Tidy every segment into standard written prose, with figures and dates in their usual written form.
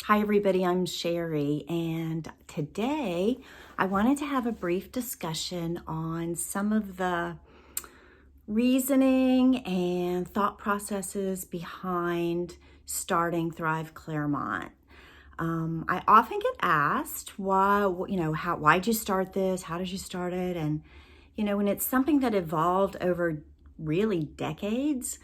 Hi everybody, I'm Sherry, and today I wanted to have a brief discussion on some of the reasoning and thought processes behind starting Thrive Clermont. I often get asked why'd you start this? How did you start it? And when it's something that evolved over really decades,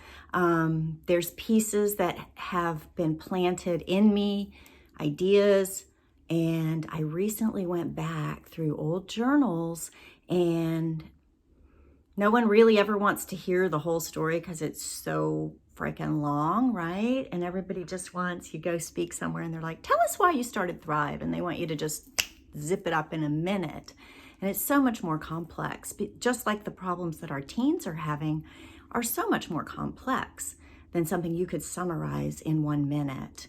there's pieces that have been planted in me, ideas, and I recently went back through old journals, and no one really ever wants to hear the whole story because it's so freaking long, right? And everybody just wants, you go speak somewhere and they're like, tell us why you started Thrive. And they want you to just zip it up in a minute. And it's so much more complex, just like the problems that our teens are having are so much more complex than something you could summarize in 1 minute.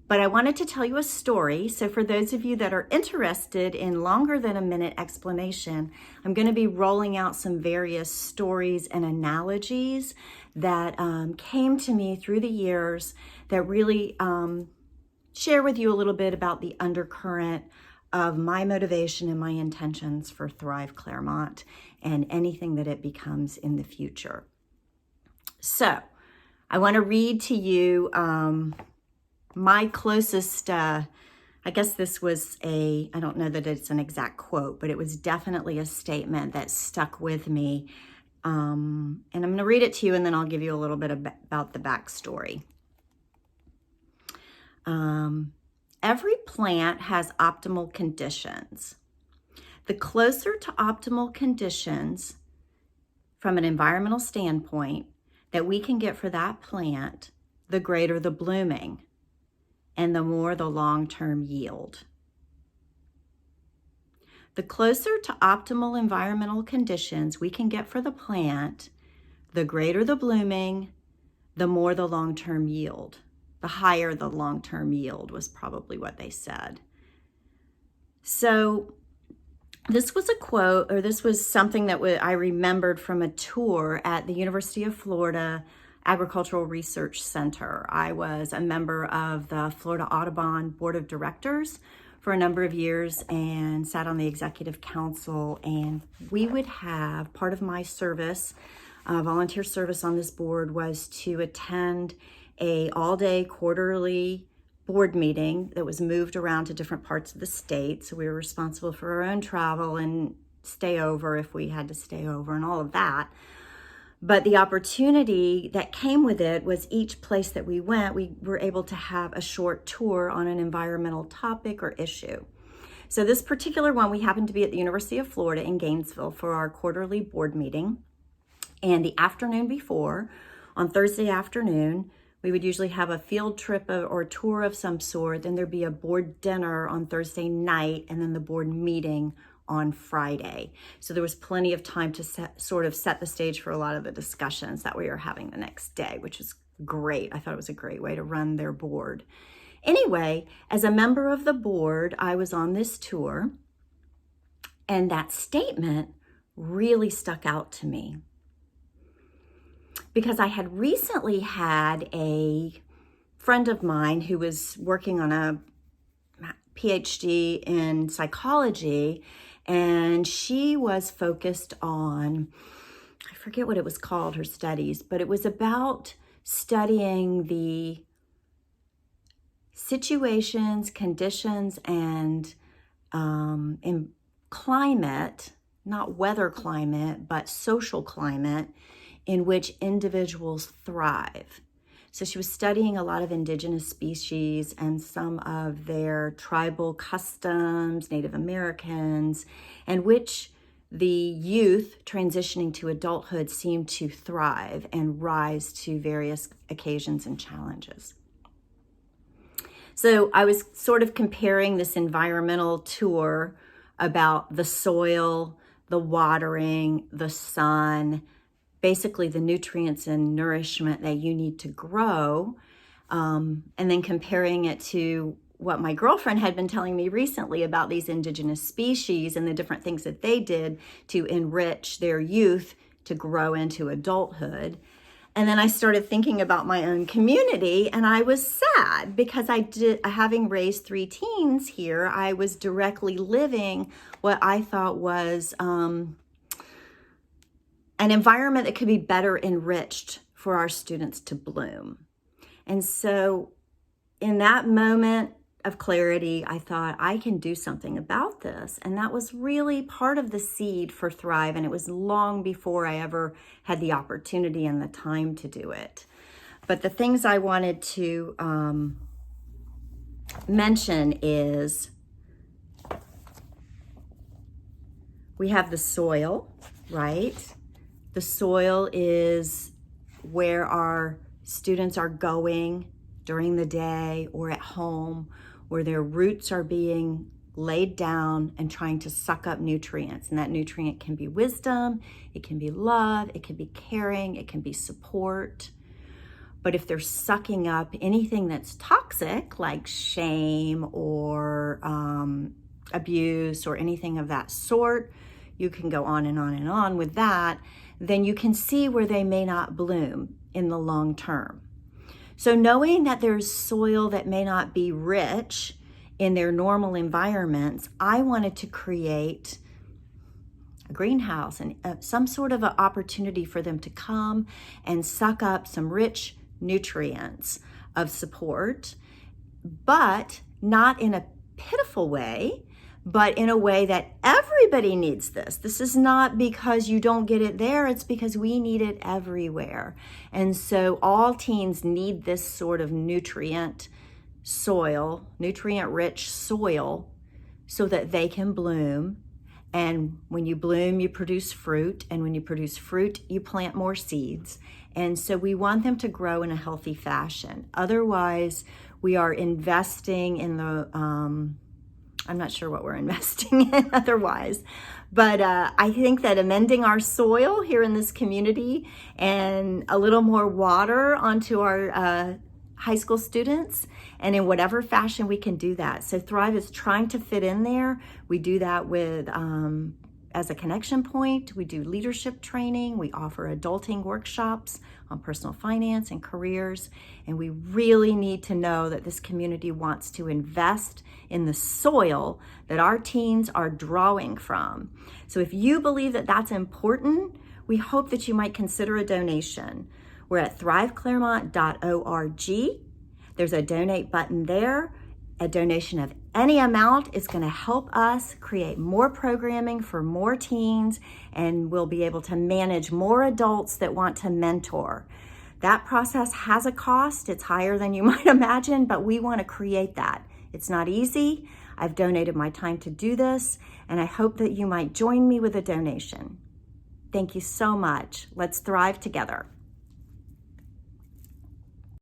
But I wanted to tell you a story. So for those of you that are interested in longer than a minute explanation, I'm going to be rolling out some various stories and analogies that came to me through the years that really share with you a little bit about the undercurrent of my motivation and my intentions for Thrive Clermont and anything that it becomes in the future. So I want to read to you my closest, I guess this was I don't know that it's an exact quote, but it was definitely a statement that stuck with me. And I'm going to read it to you and then I'll give you a little bit about the backstory. Every plant has optimal conditions. The closer to optimal conditions from an environmental standpoint that we can get for that plant, the greater the blooming and the more the long-term yield. The closer to optimal environmental conditions we can get for the plant, the greater the blooming, the more the long-term yield. The higher the long-term yield was probably what they said. So this was a quote, or this was something that I remembered from a tour at the University of Florida Agricultural Research Center. I was a member of the Florida Audubon Board of Directors for a number of years and sat on the executive council. And we would have, part of my service, volunteer service on this board, was to attend a all-day quarterly board meeting that was moved around to different parts of the state. So we were responsible for our own travel and stay over if we had to stay over and all of that. But the opportunity that came with it was each place that we went, we were able to have a short tour on an environmental topic or issue. So this particular one, we happened to be at the University of Florida in Gainesville for our quarterly board meeting. And the afternoon before, on Thursday afternoon, we would usually have a field trip or tour of some sort. Then there'd be a board dinner on Thursday night and then the board meeting on Friday. So there was plenty of time to set the stage for a lot of the discussions that we were having the next day, which was great. I thought it was a great way to run their board. Anyway, as a member of the board, I was on this tour, and that statement really stuck out to me because I had recently had a friend of mine who was working on a PhD in psychology, and she was focused on, I forget what it was called, her studies, but it was about studying the situations, conditions, and in climate, not weather climate, but social climate in which individuals thrive. So she was studying a lot of indigenous species and some of their tribal customs, Native Americans, and which the youth transitioning to adulthood seemed to thrive and rise to various occasions and challenges. So I was sort of comparing this environmental tour about the soil, the watering, the sun, basically the nutrients and nourishment that you need to grow, and then comparing it to what my girlfriend had been telling me recently about these indigenous species and the different things that they did to enrich their youth to grow into adulthood. And then I started thinking about my own community, and I was sad because having raised 3 teens here, I was directly living what I thought was an environment that could be better enriched for our students to bloom. And so in that moment of clarity, I thought I can do something about this. And that was really part of the seed for Thrive. And it was long before I ever had the opportunity and the time to do it. But the things I wanted to mention is we have the soil, right? The soil is where our students are going during the day or at home, where their roots are being laid down and trying to suck up nutrients. And that nutrient can be wisdom, it can be love, it can be caring, it can be support. But if they're sucking up anything that's toxic, like shame or abuse or anything of that sort, you can go on and on and on with that, then you can see where they may not bloom in the long term. So knowing that there's soil that may not be rich in their normal environments, I wanted to create a greenhouse and some sort of an opportunity for them to come and suck up some rich nutrients of support, but not in a pitiful way, but in a way that everybody needs this. This is not because you don't get it there, it's because we need it everywhere. And so all teens need this sort of nutrient-rich soil so that they can bloom. And when you bloom, you produce fruit. And when you produce fruit, you plant more seeds. And so we want them to grow in a healthy fashion. Otherwise, we are investing in the, I'm not sure what we're investing in otherwise, but I think that amending our soil here in this community and a little more water onto our high school students, and in whatever fashion we can do that. So Thrive is trying to fit in there. We do that with as a connection point. We do leadership training. We offer adulting workshops on personal finance and careers. And we really need to know that this community wants to invest in the soil that our teens are drawing from. So if you believe that that's important, we hope that you might consider a donation. We're at thriveclermont.org. There's a donate button there. A donation of any amount is going to help us create more programming for more teens, and we'll be able to manage more adults that want to mentor. That process has a cost. It's higher than you might imagine, but we want to create that. It's not easy. I've donated my time to do this, and I hope that you might join me with a donation. Thank you so much. Let's thrive together.